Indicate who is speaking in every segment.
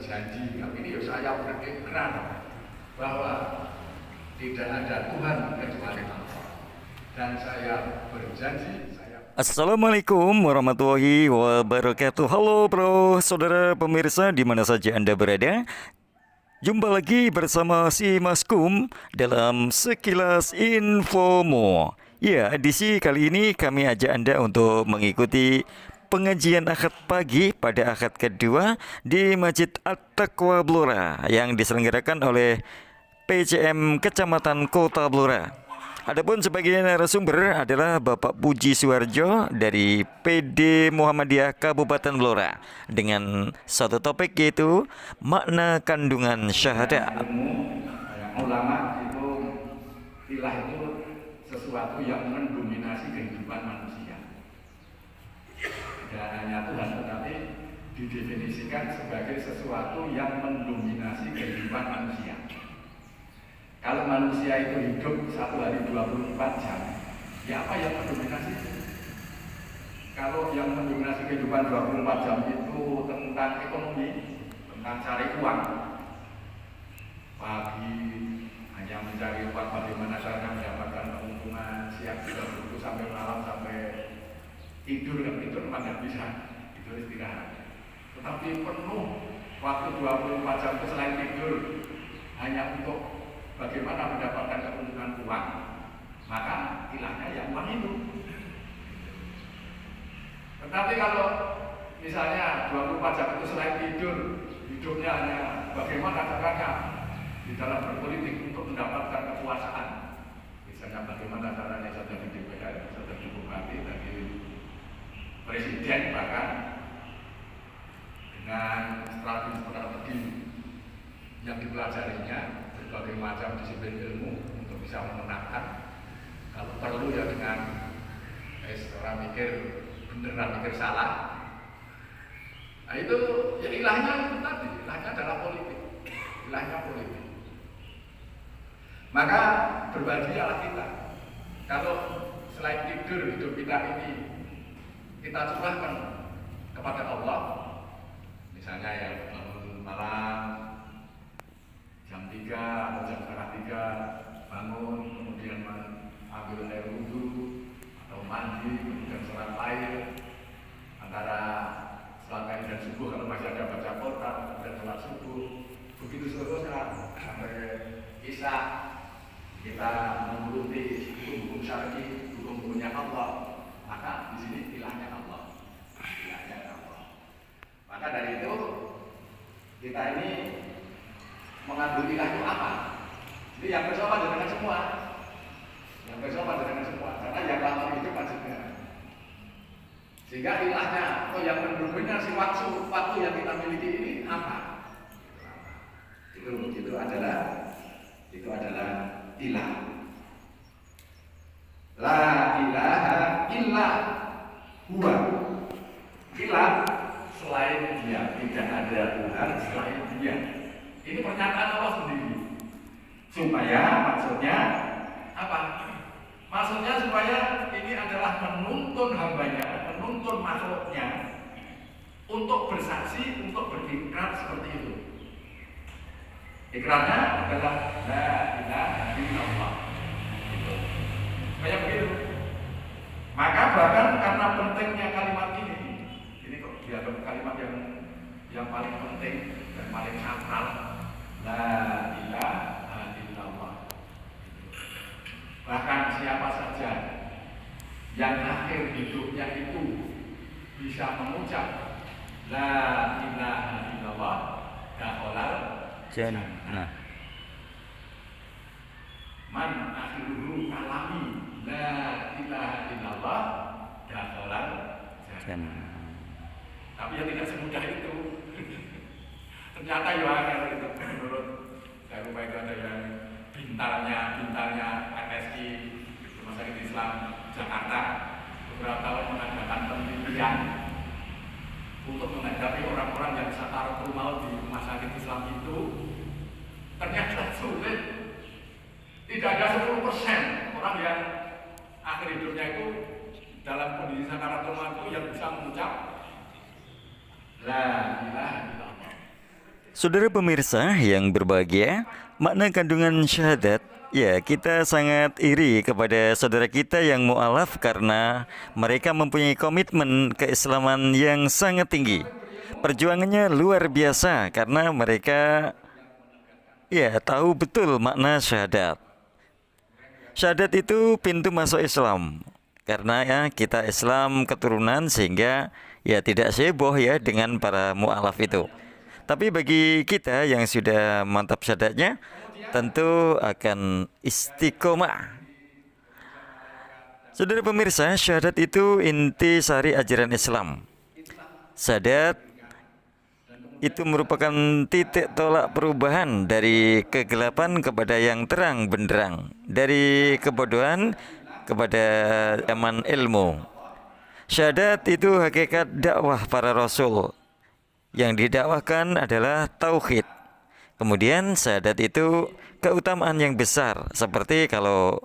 Speaker 1: berjanji, tapi ini saya berikrar bahwa tidak ada Tuhan kecuali Allah. Dan saya berjanji
Speaker 2: Assalamualaikum warahmatullahi wabarakatuh. Halo bro, saudara pemirsa di mana saja Anda berada. Jumpa lagi bersama si Maskum dalam Sekilas Infomo. Ya, edisi kali ini kami ajak Anda untuk mengikuti pengajian akad pagi pada akad kedua di Masjid At-Taqwa Blora yang diselenggarakan oleh PCM Kecamatan Kota Blora. Adapun sebagai narasumber adalah Bapak Puji Suwarjo dari PD Muhammadiyah Kabupaten Blora dengan satu topik yaitu makna kandungan syahadat.
Speaker 1: Ulama itu ilah itu sesuatu yang mendominasi kehidupan manusia. Tidak hanya Tuhan, tetapi didefinisikan sebagai sesuatu yang mendominasi kehidupan manusia. Kalau manusia itu hidup satu hari 24 jam, ya apa yang mendominasi? Kalau yang mendominasi kehidupan 24 jam itu tentang ekonomi, tentang cari uang, pagi hanya mencari uang bagaimana caranya mendapatkan keuntungan, siang juga begitu sampai malam, sampai tidur memang nggak bisa, tidur istirahat. Tetapi penuh waktu 24 jam itu selain tidur hanya untuk bagaimana mendapatkan keuntungan uang, maka ilahnya ya uang itu. Tetapi kalau misalnya 24 jam itu selain tidur, hidupnya hanya bagaimana caranya di dalam berpolitik untuk mendapatkan kekuasaan. Misalnya bagaimana caranya saya jadi DPR, saya jadi bupati, jadi presiden, bahkan dengan strategi yang dipelajarinya berbagai macam disiplin ilmu untuk bisa memenangkan. Kalau perlu ya dengan orang mikir beneran mikir salah. Nah itu ya ilahnya itu tadi, ilahnya adalah politik, ilahnya politik. Maka berbahagialah kita kalau selain tidur hidup kita ini kita curahkan kepada Allah. Misalnya ya bangun malam jam 3 atau jam setengah 3 bangun, kemudian ambil air wudhu atau mandi, kemudian sholat air antara sholat air dan subuh kalau masih ada baca Quran, kemudian sholat subuh, begitu seterusnya sampai isya kita mengikuti hukum syar'i, hukum-hukumnya Allah. Maka di sini ilahnya Allah, ilahnya Allah. Maka dari itu kita ini mengambil ilah itu apa? Jadi yang bersama dengan semua, yang bersama dengan semua, karena yang lama itu maksudnya. Sehingga ilahnya atau yang mendominasi waktu yang kita miliki ini apa? Itu adalah ilah. La ilaha illa huwa. Ilah selain dia, tidak ada Tuhan selain dia. Ini pernyataan Allah sendiri. Supaya maksudnya apa? Maksudnya supaya ini adalah menuntun hambanya, menuntun makhluknya untuk bersaksi, untuk berikrar seperti itu. Ikrarnya adalah la ilaha illallah. Supaya begitu. Maka bahkan karena pentingnya kalimat ini kok dianggap kalimat yang paling penting dan paling sakral. La ilaha illallah. Bahkan siapa saja yang akhir hidupnya itu bisa mengucap la ilaha illallah dakhalal jannah. Man akhiruhu kalami la ilaha illallah dakhalal jannah. Tapi yang tidak semudah itu. Ternyata ya angel itu menurut saya lupa itu ada yang bintangnya RSI Rumah Sakit Islam Jakarta beberapa tahun mengadakan penelitian untuk menghadapi orang-orang yang sakaratul maut di Rumah Sakit Islam itu. Ternyata sulit. Tidak ada 10% orang yang akhir hidupnya itu dalam kondisi sakaratul maut itu yang bisa mengucap la ilaha illallah.
Speaker 2: Saudara pemirsa yang berbahagia, makna kandungan syahadat, ya kita sangat iri kepada saudara kita yang mu'alaf karena mereka mempunyai komitmen keislaman yang sangat tinggi. Perjuangannya luar biasa karena mereka ya tahu betul makna syahadat. Syahadat itu pintu masuk Islam. Karena ya kita Islam keturunan sehingga ya tidak seboh ya dengan para mu'alaf itu. Tapi bagi kita yang sudah mantap syahadatnya, tentu akan istiqomah. Saudara pemirsa, syahadat itu inti sari ajaran Islam. Syahadat itu merupakan titik tolak perubahan dari kegelapan kepada yang terang benderang, dari kebodohan kepada zaman ilmu. Syahadat itu hakikat dakwah para rasul. Yang didakwahkan adalah tauhid. Kemudian syahadat itu keutamaan yang besar. Seperti kalau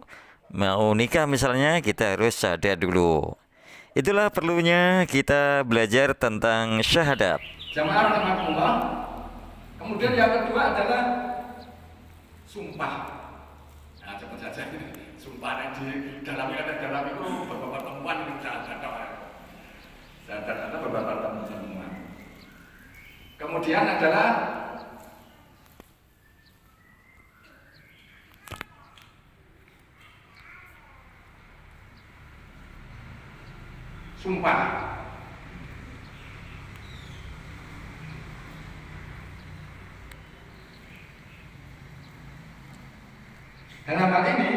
Speaker 2: mau nikah misalnya kita harus syahadat dulu. Itulah perlunya kita belajar tentang syahadat.
Speaker 1: Jamaah rahimakumullah. Kemudian yang kedua adalah sumpah. Nah, cepat saja ini. Sumpah yang di dalamnya ada dalam itu beberapa temuan itu syahadat. Syahadat ada beberapa temuan. Kemudian adalah sumpah. Dalam hal ini,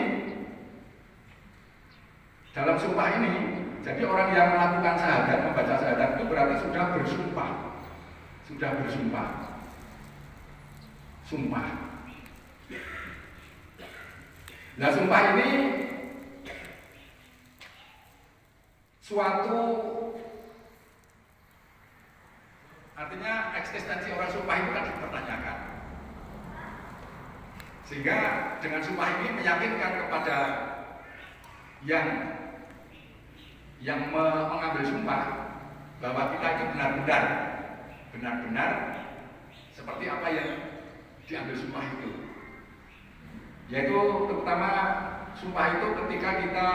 Speaker 1: dalam sumpah ini, jadi orang yang melakukan syahadat, membaca syahadat itu berarti sudah bersumpah. Sudah bersumpah. Sumpah. Nah, sumpah ini suatu, artinya eksistensi orang sumpah itu kan dipertanyakan. Sehingga dengan sumpah ini meyakinkan kepada yang mengambil sumpah bahwa kita itu benar-benar seperti apa yang diambil sumpah itu. Yaitu terutama sumpah itu ketika kita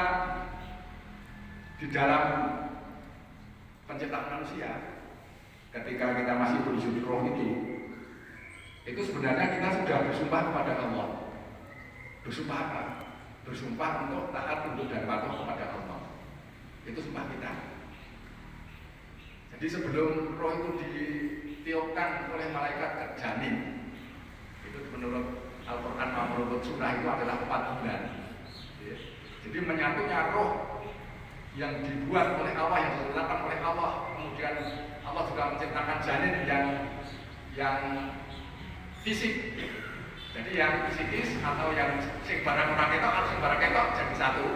Speaker 1: di dalam penciptaan manusia, ketika kita masih berwujud roh itu sebenarnya kita sudah bersumpah kepada Allah. Bersumpah apa? Bersumpah untuk taat, tunduk dan patuh kepada Allah. Itu sumpah kita. Jadi sebelum roh itu ditiupkan oleh malaikat ke janin, itu menurut Al-Quran menurut sunnah itu adalah 4 bulan. Jadi menyatunya roh yang dibuat oleh Allah, yang ditetapkan oleh Allah, kemudian Allah juga menciptakan janin yang fisik. Jadi yang fisikis atau yang sing barang orang ketok harus sing barang ketok jadi satu.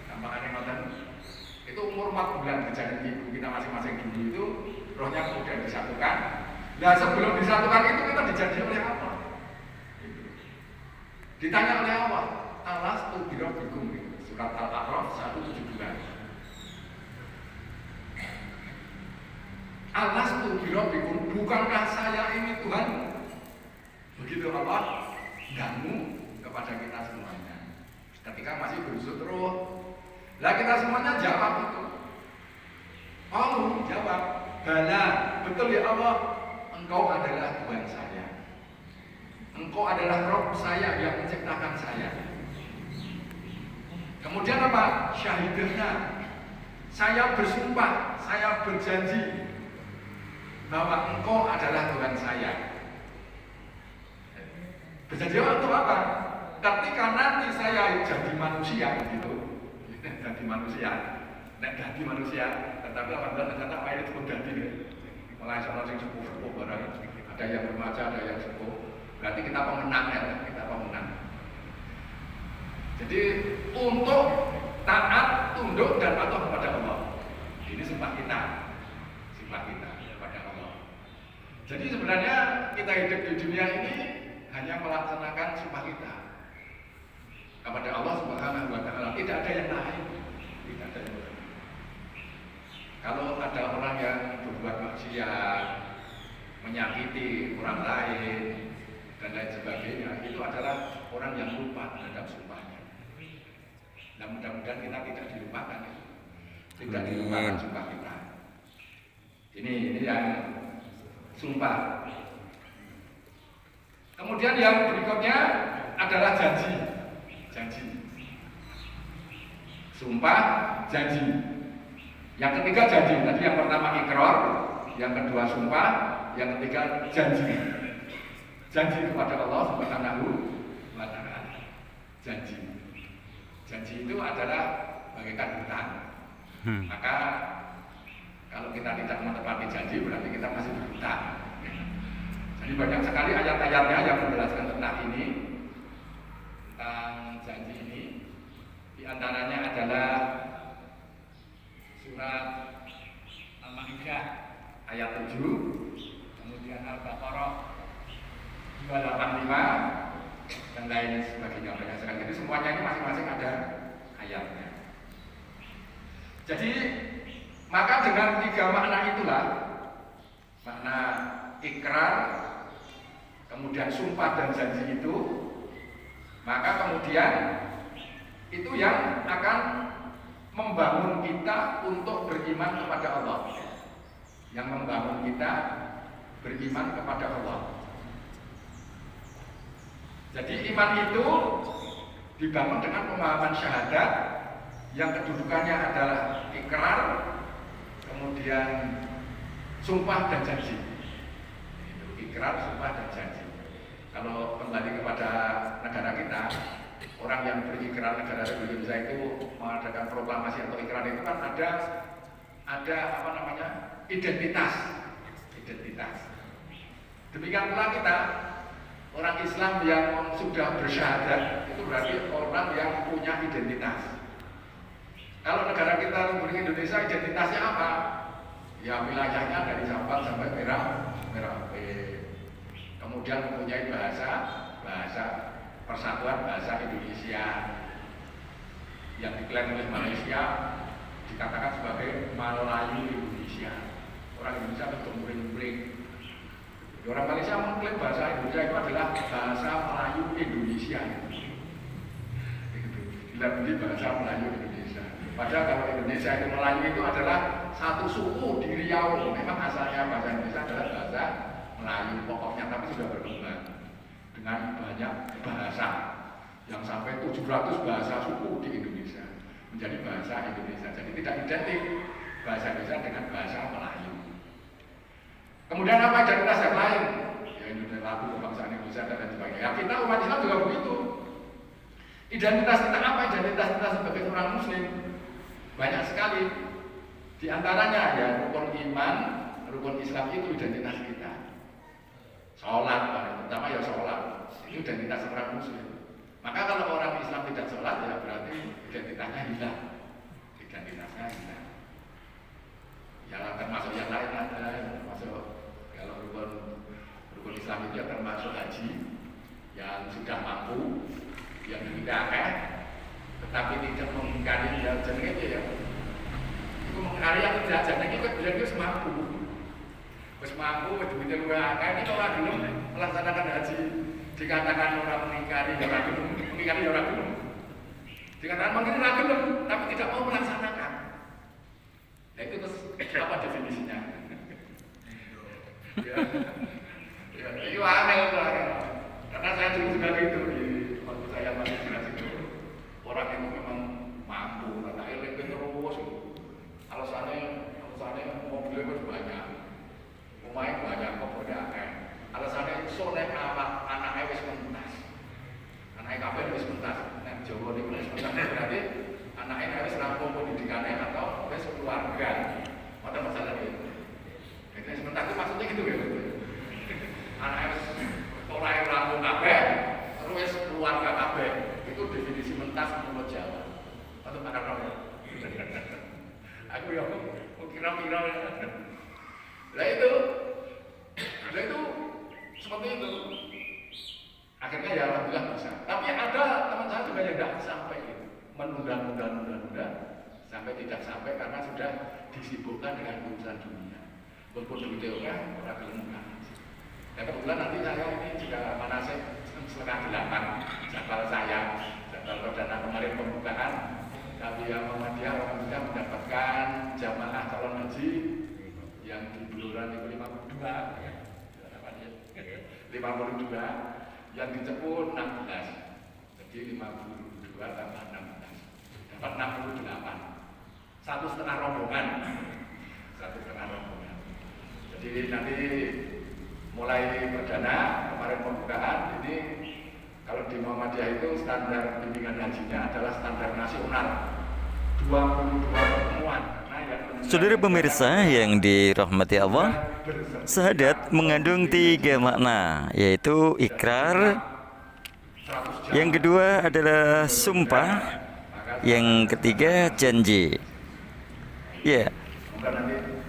Speaker 1: Gampangane ngoten. Itu umur 4 bulan di janin ibu kita masing-masing dulu itu rohnya kemudian disatukan. Nah, sebelum disatukan itu kita dijanji oleh apa? Ditanya oleh Allah, alas tu birabbikum, surat Al-A'raf 172. Alas tu birabbikum, bukankah saya ini Tuhan? Begitu Allah ganggu kepada kita semuanya. Ketika masih berusut roh, lah kita semuanya jawab itu. Allah jawab, bala, betul ya Allah, Engkau adalah Tuhan saya. Engkau adalah Rob saya yang menciptakan saya. Kemudian apa? Syahidahnya, saya bersumpah, saya berjanji bahwa Engkau adalah Tuhan saya. Berjanji untuk apa? Ketika nanti saya jadi manusia, gitu, jadi manusia, jadi manusia. Tetapi alhamdulillah ternyata apa ini cukup jadi, mulai soal yang sepuh barang, ada yang remaja, ada yang sepuh. Berarti kita pemenang ya, kita pemenang. Jadi untuk taat, tunduk dan patuh kepada Allah. Ini sumpah kita kepada Allah. Jadi sebenarnya kita hidup di dunia ini hanya melaksanakan sumpah kita kepada Allah Subhanahu wa Ta'ala. Tidak ada yang lain. Tidak ada yang lain. Kalau ada orang yang berbuat maksiat, menyakiti orang lain, sebagainya, itu adalah orang yang lupa terhadap sumpahnya. Nah, mudah-mudahan kita tidak dilupakan, tidak dilupakan sumpah kita. Ini yang sumpah. Kemudian yang berikutnya adalah janji. Sumpah, janji. Yang ketiga janji. Tadi yang pertama ikrar, yang kedua sumpah, yang ketiga janji. Janji kepada Allah Subhanahu wa Ta'ala. Janji itu adalah bagaikan hutang. Maka kalau kita tidak menepati janji berarti kita masih berhutang. Jadi banyak sekali ayat-ayatnya yang menjelaskan tentang ini, tentang janji ini. Di antaranya adalah surat Al-Maidah ayat 7, kemudian Al-Baqarah 285 dan lain sebagainya. Banyak sekali. Jadi semuanya ini masing-masing ada ayatnya. Jadi maka dengan tiga makna itulah, makna ikrar, kemudian sumpah dan janji itu, maka kemudian itu yang akan membangun kita untuk beriman kepada Allah, yang membangun kita beriman kepada Allah. Jadi iman itu dibangun dengan pemahaman syahadat yang kedudukannya adalah ikrar, kemudian sumpah dan janji. Ikrar, sumpah dan janji. Kalau kembali kepada negara kita, orang yang berikrar negara Republik Indonesia itu mengadakan proklamasi atau ikrar itu kan ada apa namanya, identitas. Demikian pula kita orang Islam yang sudah bersyahadat itu berarti orang yang punya identitas. Kalau negara kita Republik Indonesia identitasnya apa? Ya wilayahnya dari Sabang sampai Merauke. Kemudian mempunyai bahasa Persatuan Bahasa Indonesia yang diklaim oleh Malaysia dikatakan sebagai Melayu Indonesia. Orang Indonesia bermuring-muring. Orang Malaysia mengklaim bahasa Indonesia itu adalah bahasa Melayu Indonesia. Bila bahasa Melayu Indonesia. Padahal kalau Indonesia itu Melayu itu adalah satu suku di Riau. Memang asalnya bahasa Indonesia adalah bahasa Melayu pokoknya, tapi sudah berkembang dengan banyak bahasa yang sampai 700 bahasa suku di Indonesia menjadi bahasa Indonesia. Jadi tidak identik bahasa Indonesia dengan bahasa Melayu. Kemudian apa identitas yang lain? Ya Indonesia, lagu kebangsaan Indonesia dan lain sebagainya. Ya, kita umat Islam juga begitu. Identitas kita apa? Identitas kita sebagai orang Muslim banyak sekali. Di antaranya ya rukun iman, rukun Islam itu identitas kita. Sholat, terutama ya sholat, itu identitas orang Muslim. Maka kalau orang Islam tidak sholat ya berarti identitasnya hilang. Ya termasuk yang lain ada, termasuk kalau rukun Islam itu ya termasuk haji yang sudah mampu, yang tidak tetapi tidak mengingkari ya jenenge itu ya. Itu mengingkari yang tidak jenenge itu berarti semampu. Wis mampu duwite luwih akeh iki ora gelem melaksanakan haji. Dikatakan orang mengingkari ya ora gelem, mengingkari ya ora gelem. Dikatakan mengingkari ora gelem, tapi tidak mau melaksanakan. Nah itu terus apa definisinya? Ya, itu aneh itu. Karena saya dulu juga gitu waktu saya masih itu orang yang memang mampu, karena eling terus. Alasannya mobilnya itu banyak. Pemain banyak kok berdagang. Alasannya iso nek anaknya wis mentas. Anaknya kabeh wis mentas. Nek Jawa niku wis mentas berarti anaknya wis rampung pendidikannya atau wis keluarga. Padahal masalah itu. Jadi sementas itu maksudnya gitu ya. Anaknya wis sekolah rampung kabeh, terus wis keluarga kabeh. Itu definisi mentas menurut Jawa. Atau tak kira. Aku ya kira-kira Lah itu seperti itu. Akhirnya ya alhamdulillah bisa. Tapi ada teman saya juga yang tidak sampai gitu. Menunda sampai tidak sampai karena sudah disibukkan dengan urusan dunia. Walaupun duitnya orang belum. Dan kebetulan nanti saya ini juga manasik 7:30 jadwal saya, jadwal perdana kemarin pembukaan. Tapi yang Muhammadiyah alhamdulillah mendapatkan jamaah calon haji yang di Buluran itu 52 ya. 52, yang di Cepu 16. Jadi 52 tambah 16 dapat 68. Satu setengah rombongan. Jadi nanti mulai perdana kemarin pembukaan ini, kalau di Muhammadiyah itu standar bimbingan hajinya adalah standar nasional 22 pertemuan.
Speaker 2: Saudara pemirsa yang dirahmati Allah, syahadat mengandung 3 makna, yaitu ikrar, yang kedua adalah sumpah, yang ketiga janji. Ya,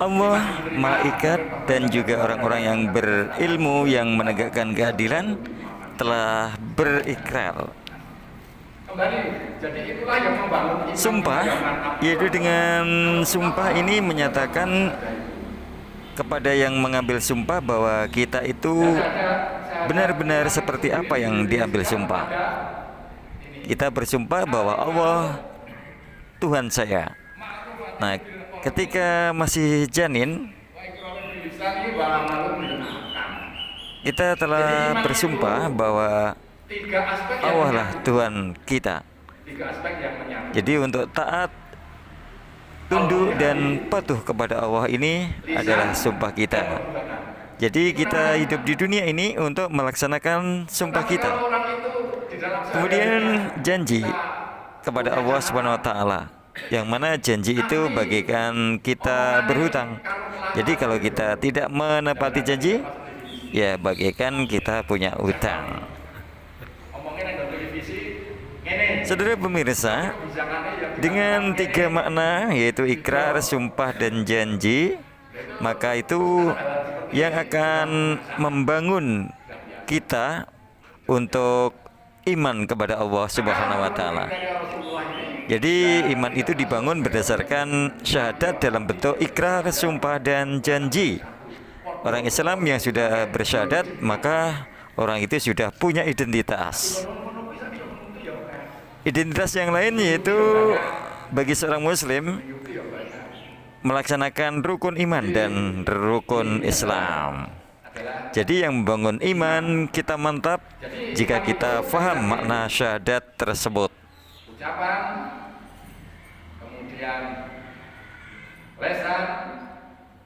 Speaker 2: Allah, malaikat, dan juga orang-orang yang berilmu yang menegakkan keadilan telah berikrar. Sumpah, yaitu dengan sumpah ini menyatakan kepada yang mengambil sumpah bahwa kita itu benar-benar seperti apa yang diambil sumpah. Kita bersumpah bahwa Allah Tuhan saya. Nah, ketika masih janin, kita telah bersumpah bahwa Allah lah Tuhan kita. Jadi untuk taat, tunduk dan patuh kepada Allah ini adalah sumpah kita. Jadi kita hidup di dunia ini untuk melaksanakan sumpah kita. Kemudian janji kepada Allah Subhanahu wa taala, yang mana janji itu bagaikan kita berhutang. Jadi kalau kita tidak menepati janji, ya bagaikan kita punya utang. Saudara pemirsa, dengan 3 makna, yaitu ikrar, sumpah, dan janji, maka itu yang akan membangun kita untuk iman kepada Allah Subhanahu wa taala. Jadi iman itu dibangun berdasarkan syahadat dalam bentuk ikrar, sumpah, dan janji. Orang Islam yang sudah bersyahadat, maka orang itu sudah punya identitas. Identitas yang lain yaitu bagi seorang muslim melaksanakan rukun iman dan rukun Islam. Jadi yang membangun iman kita mantap jika kita faham makna syahadat tersebut.
Speaker 1: Ucapan, kemudian lesan,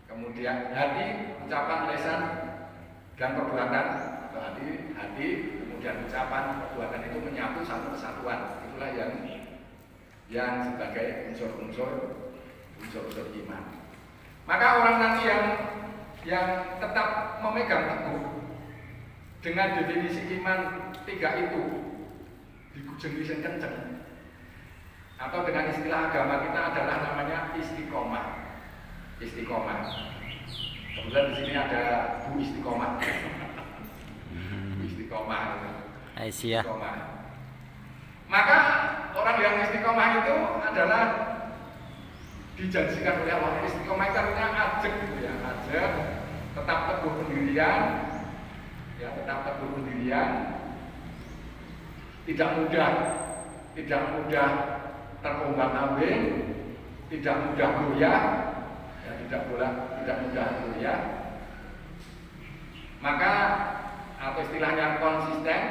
Speaker 1: kemudian hati, ucapan, lesan, dan perbuatan. Atau hati, kemudian ucapan, perbuatan itu menyatu satu kesatuan. Itulah yang sebagai unsur-unsur iman. Maka orang nanti yang tetap memegang teguh dengan definisi iman 3 itu digujeng kenceng, atau dengan istilah agama kita adalah namanya istiqomah. Kemudian di sini ada Bu Istiqomah. Istiqomah. Istiqomah. Maka orang yang istiqomah itu adalah dijanjikan oleh Allah. Istiqomah itu artinya ajak, ya, ajak, tetap teguh pendirian, ya, tetap teguh pendirian, tidak mudah terombang-ambing, tidak mudah goyah, ya, tidak mudah goyah. Maka atau istilahnya konsisten.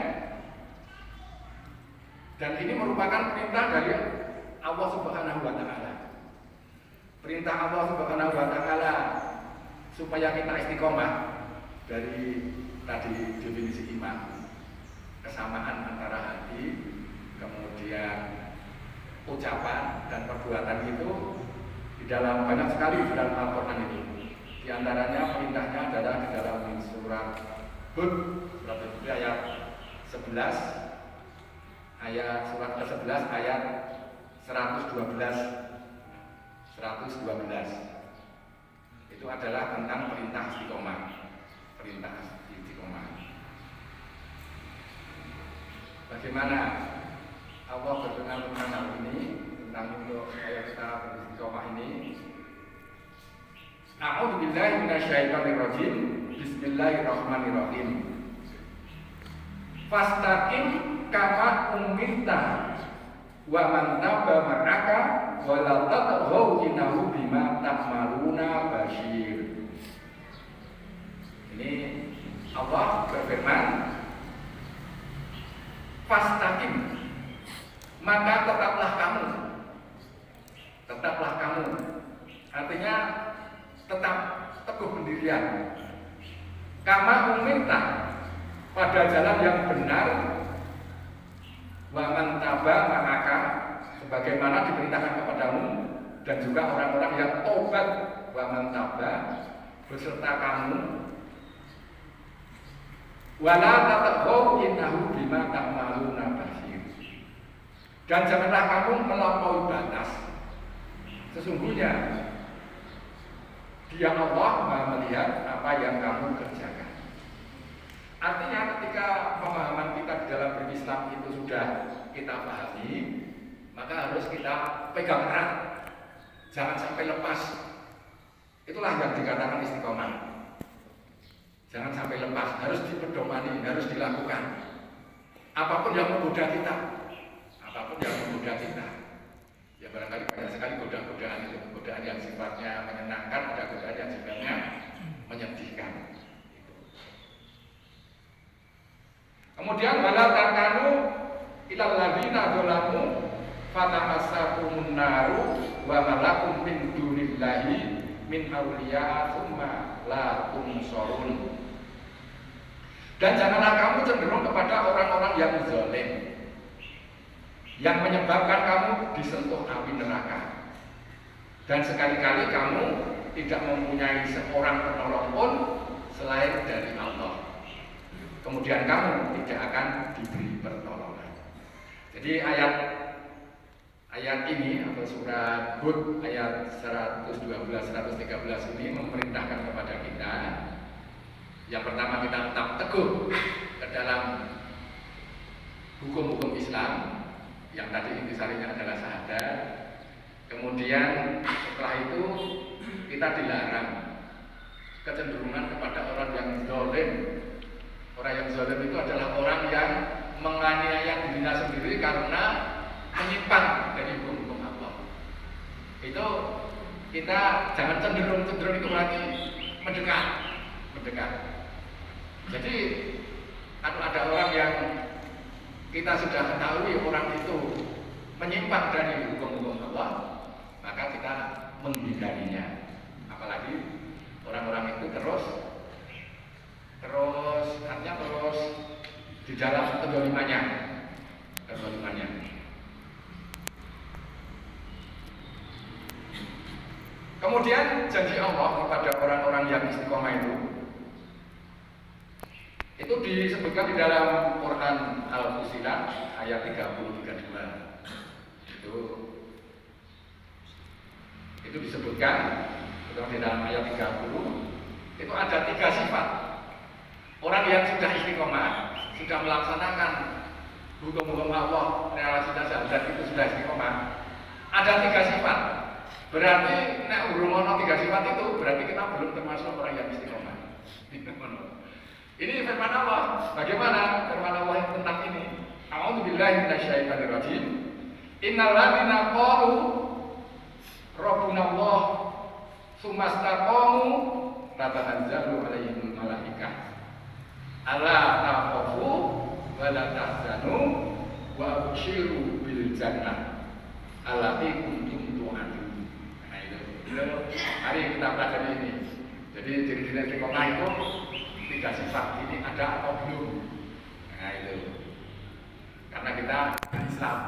Speaker 1: Dan ini merupakan perintah dari Allah Subhanahu wa taala. Perintah Allah Subhanahu wa taala supaya kita istiqomah dari tadi definisi iman, kesamaan antara hati, kemudian ucapan dan perbuatan itu di dalam banyak sekali di dalam Al-Qur'an itu. Di antaranya perintahnya adalah di dalam surat Hud, surat Hud ayat 11. Surat ke-11 ayat 112. Itu adalah tentang perintah istiqomah. Bagaimana Allah berfirman tentang hal ini, tentang untuk supaya kita beristiqomah ini? A'udzu billahi minasyaitonir rajim. Bismillahirrahmanirrahim.
Speaker 3: Fastaqim kama umirta wa man taba ma'aka wa la tatghaw innahu bima ta'maluna basyir. Ini Allah berfirman, fastaqim, maka tetaplah kamu, artinya tetap teguh pendirian, kama umirta, pada jalan yang benar, wa man taba ma'aka, sebagaimana diperintahkan kepadamu, dan juga orang-orang yang tobat, wa man taba, beserta kamu, wala tatghaw innahu bima ta'maluna basir. Dan janganlah kamu melampaui batas, sesungguhnya Dia Allah Maha melihat apa yang kamu kerjakan. Artinya ketika pemahaman kita di dalam berislam itu sudah kita pahami, maka harus kita pegang erat, jangan sampai lepas. Itulah yang dikatakan istiqomah. Jangan sampai lepas, harus dipedomani, harus dilakukan. Apapun yang menggoda kita, ya barangkali banyak sekali godaan itu, godaan yang sifatnya menyenangkan, ada godaan yang sifatnya menyedihkan. Kemudian wala tarkanu ilal ladzina dzalamu fatamassakumun naru wa malakum min dunillahi min awliya tsumma la tunsurun. Dan janganlah kamu cenderung kepada orang-orang yang zalim, yang menyebabkan kamu disentuh api neraka. Dan sekali-kali kamu tidak mempunyai seorang penolong pun selain dari Allah. Kemudian kamu tidak akan diberi pertolongan. Jadi ayat ini atau surat Hud ayat 112-113 ini memerintahkan kepada kita, yang pertama kita tetap teguh ke dalam hukum-hukum Islam yang tadi intisarinya adalah syahadat. Kemudian setelah itu kita dilarang kecenderungan kepada orang yang zalim. Orang yang zalim itu adalah orang yang menganiaya dirinya sendiri karena menyimpang dari hukum-hukum Allah. Itu kita jangan cenderung itu lagi mendekat. Jadi kalau ada orang yang kita sudah ketahui orang itu menyimpang dari hukum-hukum Allah, maka kita menghindarinya. Apalagi orang-orang itu terus di dalam kedolimannya. Kemudian janji Allah kepada orang-orang yang istiqomah itu disebutkan di dalam Quran Al-Fussilat ayat 30-32. Itu disebutkan di dalam ayat 30. Itu ada 3 sifat orang yang sudah istiqomah, sudah melaksanakan hukum-hukum Allah, realisasinya syahadat itu sudah istiqomah. Ada 3 sifat. Berarti nek urung ono 3 sifat itu berarti kita belum termasuk orang yang istiqomah. Ini firman Allah. Bagaimana firman Allah tentang ini? A'udzubillahi minasyaitonirrajim. Innal ladzina qalu rabbuna Allah tsumma istaqamu tatanazzalu 'alaihimul malaikah alla takhafu wa la tahzanu wa abshiru bil jannah allati kuntum tu'adun. Nah itu. Mari kita pelajari ini. Jadi ciri-ciri istiqomah itu 3 sifat ini ada atau belum? Nah itu. Karena kita Islam.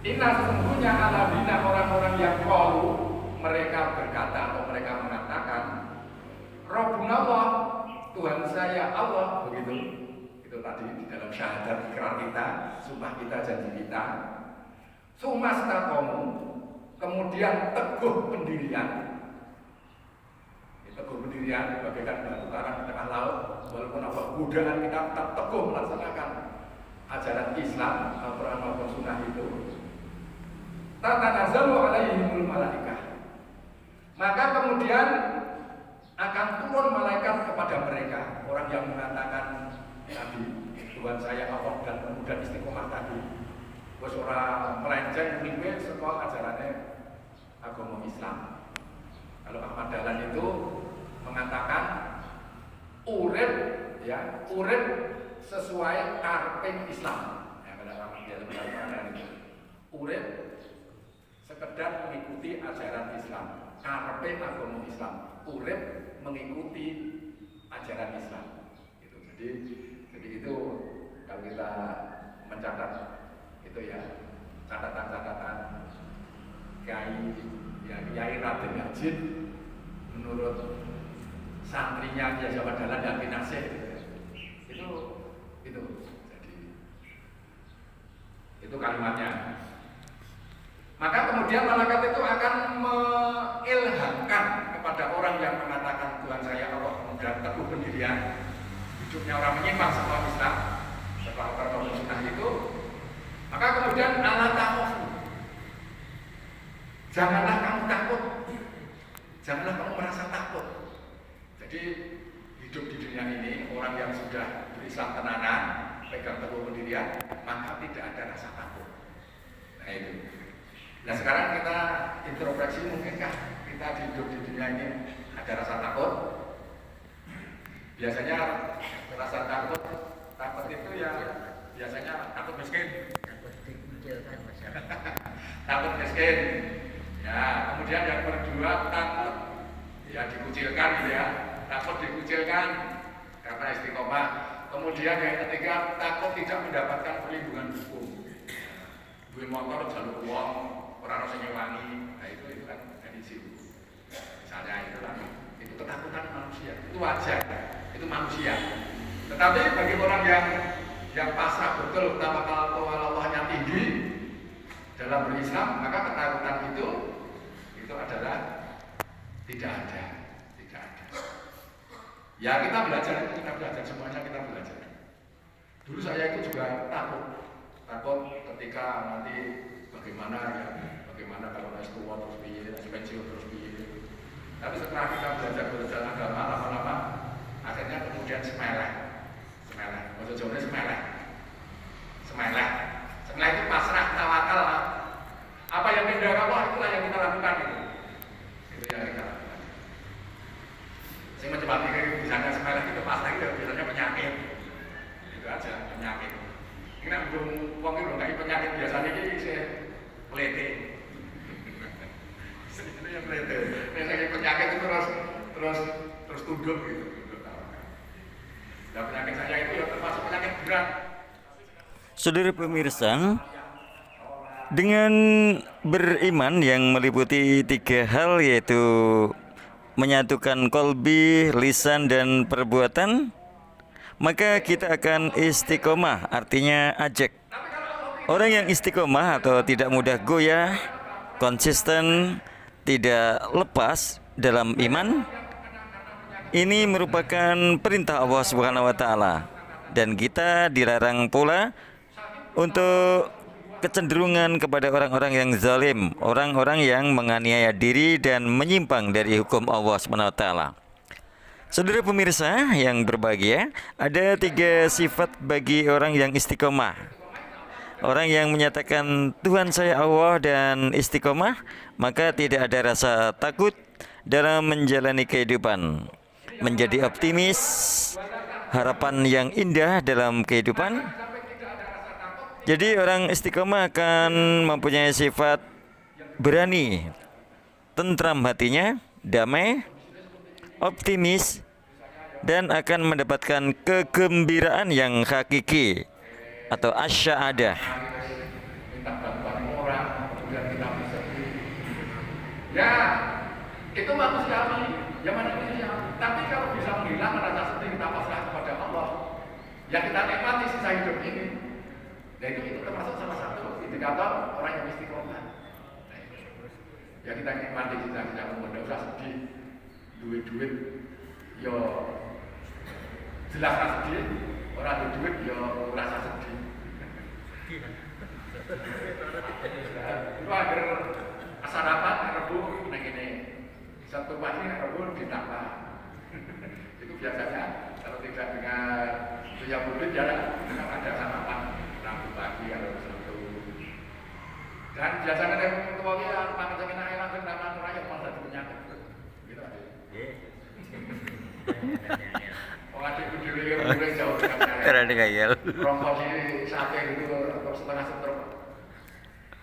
Speaker 3: Inna sesungguhnya alladzina orang-orang yang qalu, mereka berkata atau mereka mengatakan Rabbuna Allah, Tuhan saya Allah, begitu. Itu tadi di dalam syahadat ikrar kita, sumpah kita, janji kita. Sumastaqamu, kemudian teguh pendirian. Teguh pendirian bagaikan batu karang di tengah laut, walaupun apa godaan kita tetap teguh melaksanakan ajaran Islam, Al-Quran maupun Sunnah itu. Tatanazzalu 'alaihimul malaikah. Maka kemudian akan turun malaikat kepada mereka. Orang yang mengatakan tadi, Tuhan saya Allah dan kemudian istiqomah tadi, wis ora melenceng mriwe saka ajarannya agama Islam. Kalau Ahmad Dahlan itu mengatakan urip sesuai karping Islam. Ya, pada Ahmad Dahlan itu urip sekedar mengikuti ajaran Islam, karping agama Islam, urip mengikuti ajaran Islam. Gitu. Jadi itu kalau kita mencatat itu ya catatan-catatan Kiai Raden Yajid menurut santrinya Kiai Ahmad Dahlan dan Pinasih itu jadi itu kalimatnya. Maka kemudian malaikat itu akan mengilhamkan kepada orang yang mengatakan Tuhan saya Allah kemudian teguh pendirian hidupnya orang menyimpang sama Islam setelah bertemu sunnah itu, maka kemudian ala takhafu, janganlah kamu takut, janganlah kamu merasa takut. Jadi hidup di dunia ini orang yang sudah berislam tenanan, pegang teguh pendirian, maka tidak ada rasa takut. Nah itu. Nah sekarang kita introspeksi, mungkinkah kita hidup di dunia ini ada rasa takut? Biasanya rasa takut itu ya biasanya takut miskin. Takut miskin. Ya, kemudian yang kedua takut ya dikucilkan gitu ya. Takut dikucilkan karena istiqomah. Kemudian yang ketiga takut tidak mendapatkan perlindungan hukum. Gue motor jalur uang, orang harus nyewangi, nah itu kan dari situ. Misalnya itu kan, itu ketakutan manusia, itu wajar, itu manusia. Tetapi bagi orang yang pasrah betul, tawakal Allahnya tinggi dalam berislam, maka ketakutan itu adalah tidak ada. Ya kita belajar semuanya kita belajar. Dulu saya itu juga takut ketika nanti bagaimana kalau S2 terus piye, pensiun terus piye. Tapi setelah kita belajar agama lama-lama, akhirnya kemudian semeleh. Maksud jawabnya semeleh itu pasrah, tawakal. Apa yang pindah Allah itulah yang kita lakukan itu yang kita lakukan. Saya mencoba pikir misalnya semeleh itu pasrah itu biasanya penyakit. Itu aja penyakit. Ini nak belum uang itu nggak penyakit biasanya ini saya pelete. Ini yang pelete. Biasanya penyakit itu terus tunduk gitu. Nah penyakit saya itu ya termasuk penyakit berat.
Speaker 2: Saudara pemirsa, dengan beriman yang meliputi 3 hal yaitu menyatukan kolbi, lisan, dan perbuatan, maka kita akan istiqomah, artinya ajak. Orang yang istiqomah atau tidak mudah goyah, konsisten, tidak lepas dalam iman, ini merupakan perintah Allah Subhanahu wa taala, dan kita dilarang pula untuk kecenderungan kepada orang-orang yang zalim, orang-orang yang menganiaya diri dan menyimpang dari hukum Allah Subhanahu wa taala. Saudara pemirsa yang berbahagia, ada 3 sifat bagi orang yang istiqomah. Orang yang menyatakan Tuhan saya Allah dan istiqomah, maka tidak ada rasa takut dalam menjalani kehidupan. Menjadi optimis, harapan yang indah dalam kehidupan. Jadi orang istiqomah akan mempunyai sifat berani, tentram hatinya, damai, optimis, dan akan mendapatkan kegembiraan yang hakiki atau asy'adah.
Speaker 3: Minta bantuan orang, kemudian kita bersedih. Ya, itu manusiawi, ya manusia. Tapi kalau bisa menghilangkan rasa sedih, kita pasrah kepada Allah. Ya kita nikmati sisa hidup ini. Ya itu termasuk salah satu indikator orang yang istiqomah. Ya kita nikmati kita tidak usah sedih, duit, yo jelas sedih, orang duit yo rasa sedih. Itu akhir sarapan Rebu ini satu pagi Rebu ditambah. Itu biasanya kalau tidak dengan Itu yang murid ya kan ada sarapan Rabu pagi atau Sabtu. Dan biasanya dari tua kita makan saking enak kan karena raya malah jadi penyakit. Gitu aja. Oh adikku dhewe mulai jauh dengan saya.
Speaker 2: Keren gayel.
Speaker 3: Rongkol di sate gitu atau setengah setruk.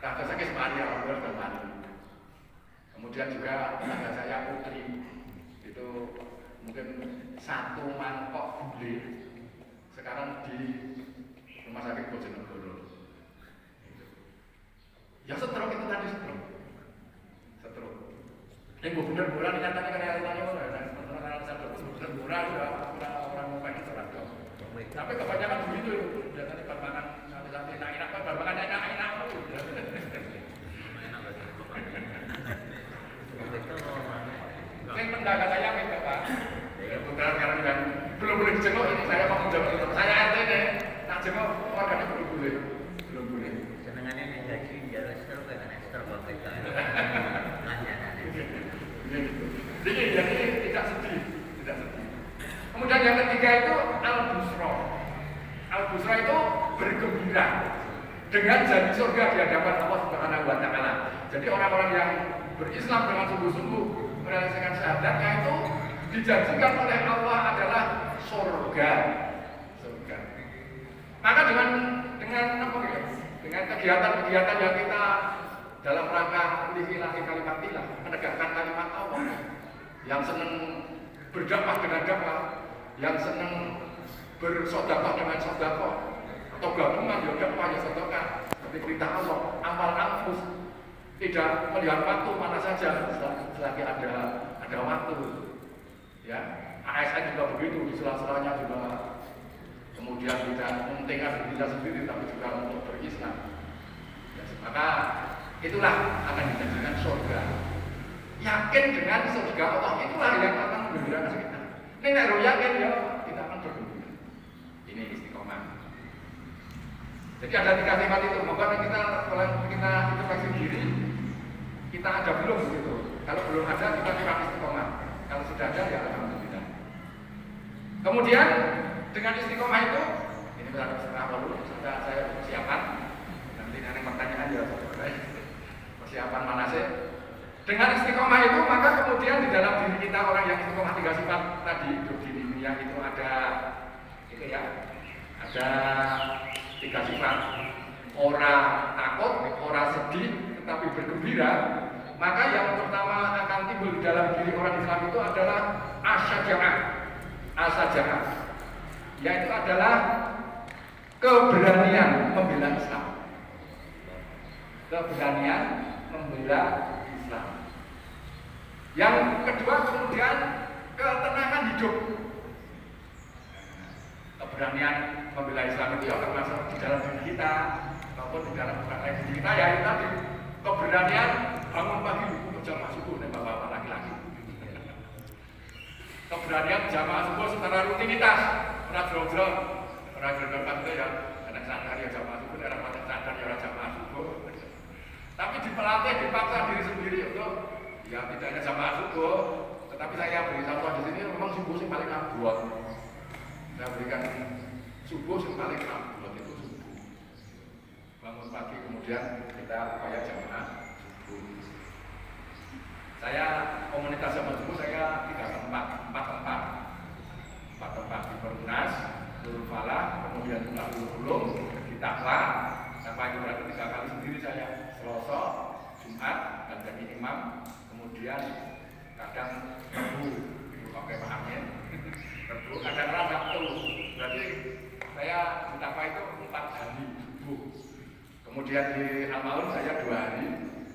Speaker 3: Nah, saya semari ya, benar teman. Kemudian juga tetangga saya Putri itu mungkin 1 mangkok gule sekarang di rumah sakit Bojonegoro. Ya setruk itu tadi setruk. Ini benar murah nyatanya kan realitanya murah dan benar benar murah juga orang mau pakai seragam. Tapi kebanyakan begitu biasanya pas makan sampai enak-enak pas makan enak-enak. Saya pendagang saya minta Pak. Kebetulan karena dengan belum boleh dijenguk ini saya mau menjawab itu. Saya RT nih, nak jenguk warganya belum boleh.
Speaker 4: Senengannya nih jadi ya restoran kan restoran kalau kita.
Speaker 3: Jadi tidak sedih. Kemudian yang ketiga itu al-busra. Al-busra itu bergembira dengan janji surga di hadapan Allah Subhanahu wa taala. Jadi orang-orang yang berislam dengan sungguh-sungguh merealisasikan syahadatnya itu dijanjikan oleh Allah adalah surga. Maka dengan apa ya? Dengan kegiatan-kegiatan yang kita dalam rangka lillahi kalimatillah, menegakkan kalimat Allah, yang senang berdakwah dengan dakwah, yang senang bersedekah dengan sedekah, atau gabungan ya dakwah ya sedekah, seperti perintah Allah, amal anfus, tidak melihat waktu mana saja selagi ada waktu. Ya, ASN juga begitu, di sela-selanya juga kemudian tidak mementingkan diri kita sendiri, tapi juga untuk berislam. Ya, maka itulah akan dijanjikan surga. Yakin dengan surga Allah itulah yang akan menggembirakan kita. Ini kalau yakin ya kita akan bergembira. Ini istiqomah. Jadi ada 3 sifat itu. Moga kita kalau kita introspeksi diri, kita ada belum begitu. Kalau belum ada kita sifat istiqomah. Kalau sudah ada ya alhamdulillah. Kemudian dengan istiqomah itu, ini berarti setengah dulu sudah saya persiapan. Nanti ada pertanyaan ya persiapan manasik. Dengan istiqomah itu maka kemudian di dalam diri kita orang yang istiqomah 3 sifat tadi hidup di dunia itu ada itu ya, ada 3 sifat. Orang takut, orang sedih, tetapi bergembira. Maka yang pertama akan timbul di dalam diri orang Islam itu adalah as-syaja'ah, yaitu adalah keberanian membela Islam. Keberanian membela Islam. Yang kedua kemudian ketenangan hidup. Keberanian membela Islam itu ya termasuk di dalam diri kita maupun di dalam bukan lain diri kita ya itu tadi keberanian bangun pagi untuk jamaah subuh nih bapak-bapak laki-laki. Keberanian jamaah subuh secara rutinitas, pernah jauh-jauh, pernah jauh-jauh itu ya, kadang sadar ya jamaah subuh, kadang kadang sadar ya jamaah subuh. Tapi dipelatih, dipaksa diri sendiri untuk ya tidak hanya jamaah subuh, tetapi saya beri contoh di sini memang subuh sih paling abot. Saya berikan subuh sih paling abot itu subuh. Bangun pagi kemudian kita upaya jamaah subuh. Saya komunitas jamaah subuh saya 4 tempat di Perumnas, Nurul Falah, kemudian juga Ulum, di Takwa. Sampai itu berarti 3 kali sendiri saya Selasa, Jumat, dan jadi imam. Kemudian kadang Rabu, Ibu pakai Pak Amin, Rabu, kadang Sabtu. Berarti saya di Takwa itu 4 hari subuh. Kemudian di Al-Maun saya 2 hari,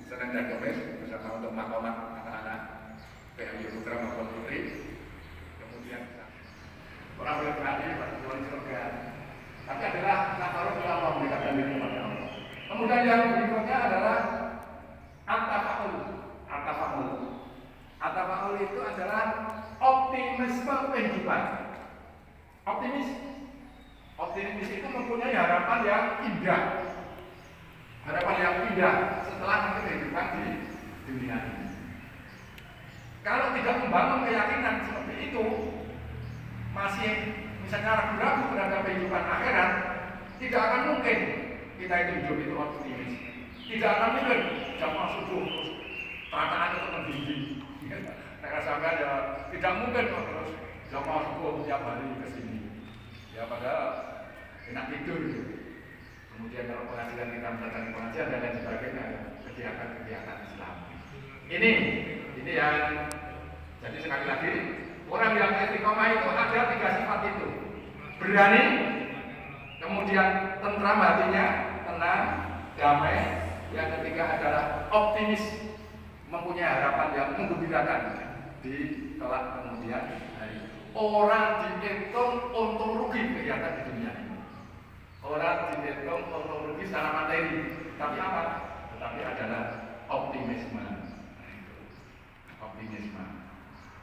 Speaker 3: Senin dan Kamis bersama untuk makomat anak-anak PMI Putra maupun Putri. Kemudian orang berani berjuang surga. Tapi adalah nafarun yang Allah mendekatkan diri kepada Allah. Kemudian yang berikutnya adalah at-tafa'ul itu adalah optimisme kehidupan. Optimis itu mempunyai harapan yang indah. Harapan yang indah setelah nanti kehidupan di dunia ini. Kalau tidak membangun keyakinan seperti itu, masih misalnya ragu-ragu terhadap kehidupan akhirat, tidak akan mungkin kita hidup itu optimis. Tidak akan mungkin jamaah subuh terus perasaan itu tinggi. Saya sampaikan ya tidak mungkin terus jamaah subuh tiap hari ke sini. Ya padahal enak tidur. Kemudian kalau pengajian kita mendatangi pengajian dan lain sebagainya, kegiatan Islam. Ini yang jadi sekali lagi orang yang istiqomah itu ada 3 sifat itu: berani, kemudian tentram hatinya, tenang, damai. Yang ketiga adalah optimis, mempunyai harapan yang menggembirakan di kelak kemudian hari. Orang dihitung untung rugi kegiatan di dunia ini. Orang dihitung untung rugi secara materi, tapi apa? Tetapi adalah optimisme. Optimisme.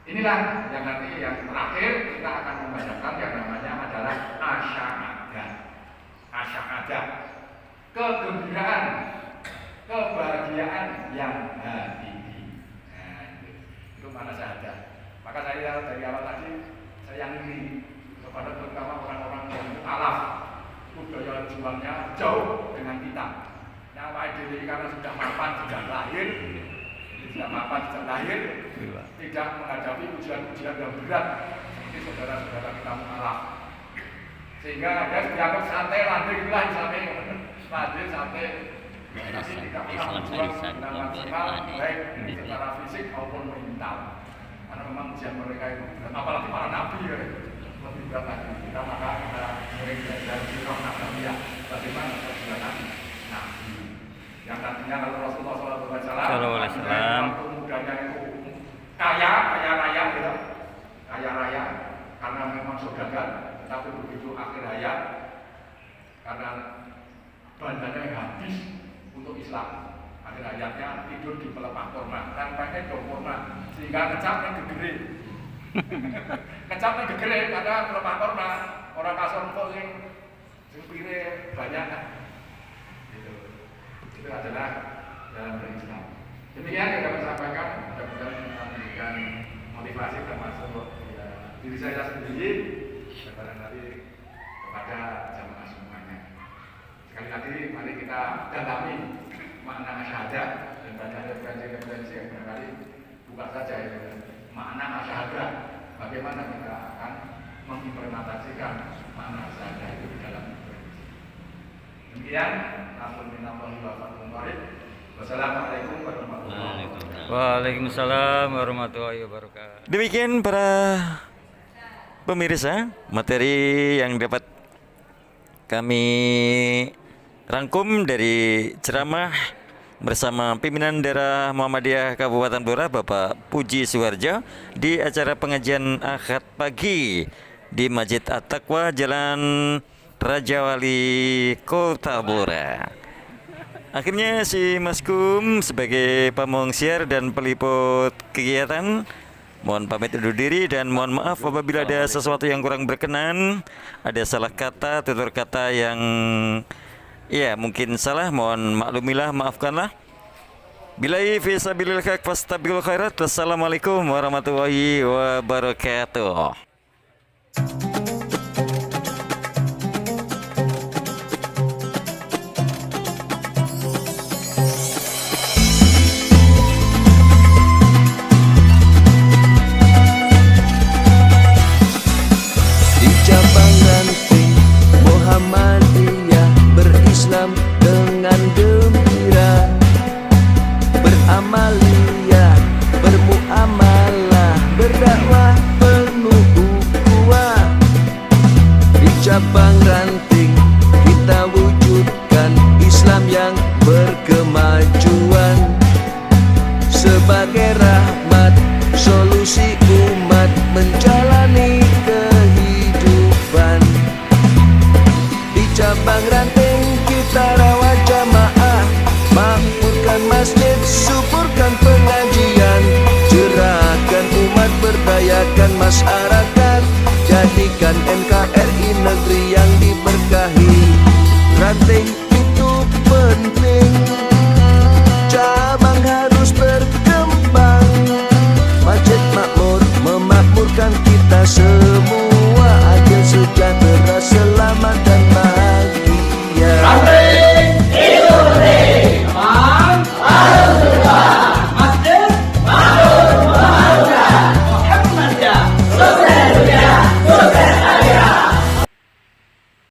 Speaker 3: Inilah yang nanti yang terakhir kita akan membacakan yang namanya adalah asy'adah. Asy'adah, kegembiraan, kebahagiaan yang hakiki. Nah, itu mana syahadah. Maka saya dari awal tadi saya yang ini kepada terutama orang-orang yang mu'alaf, budaya juangnya jauh dengan kita. Yang ideologi karena sudah mapan sejak lahir, tidak menghadapi ujian-ujian yang berat seperti saudara-saudara kita mu'alaf. Sehingga ada dianggap santai, landing lah Islamnya, landing santai. Tapi tidak pernah berjuang dengan maksimal baik secara fisik maupun mental. Karena memang ujian mereka itu berat, apalagi para nabi ya, lebih berat lagi. Kita maka kita sering belajar sirah nabawiyah bagaimana perjuangan nabi. Yang nantinya kalau Rasulullah SAW waktu mudanya itu kaya raya gitu, kaya raya karena memang saudagar, tetapi begitu akhir hayat karena bandanya habis untuk Islam, akhir hayatnya tidur di pelepah kurma, tanpanya dong kurma, sehingga kecapnya gegere. Kecapnya gegere karena pelepah kurma, orang kasar empuk sing pire banyak. Itu adalah dalam berislam. Demikian yang dapat saya sampaikan, mudah-mudahan memberikan motivasi termasuk diri saya sendiri dan barangkali kepada jamaah semuanya. Sekali lagi, mari kita dalami makna syahadah dan banyak referensi-referensi yang barangkali buka saja ya, makna syahadah. Bagaimana kita akan mengimplementasikan makna syahadah itu di dalam referensi. Demikian. Wassalamualaikum warahmatullahi wabarakatuh.
Speaker 2: Waalaikumsalam warahmatullahi wabarakatuh. Demikian para pemirsa, materi yang dapat kami rangkum dari ceramah bersama pimpinan daerah Muhammadiyah Kabupaten Blora Bapak Puji Suharjo di acara pengajian Ahad pagi di Masjid At-Taqwa Jalan Raja Wali Kota Blora. Akhirnya si Maskum sebagai pamongsiar dan peliput kegiatan mohon pamit undur diri dan mohon maaf apabila ada sesuatu yang kurang berkenan, ada salah kata, tutur kata yang ya mungkin salah, mohon maklumilah, maafkanlah. Billahi fi sabilil haq fastabiqul khairat. Wassalamualaikum warahmatullahi wabarakatuh.
Speaker 5: Muhammadiyah berislam dengan gembira, beramaliyah, bermuamalah, berdakwah penuh ukhuwah. Di cabang ranting kita wujudkan Islam yang berkemajuan, sebagai rahmat solusi umat menjalani kehidupan. Cabang ranting kita rawat jamaah, makmurkan masjid, suburkan pengajian, cerahkan umat, berdayakan masyarakat, jadikan NKRI negeri yang diberkahi. Ranting itu penting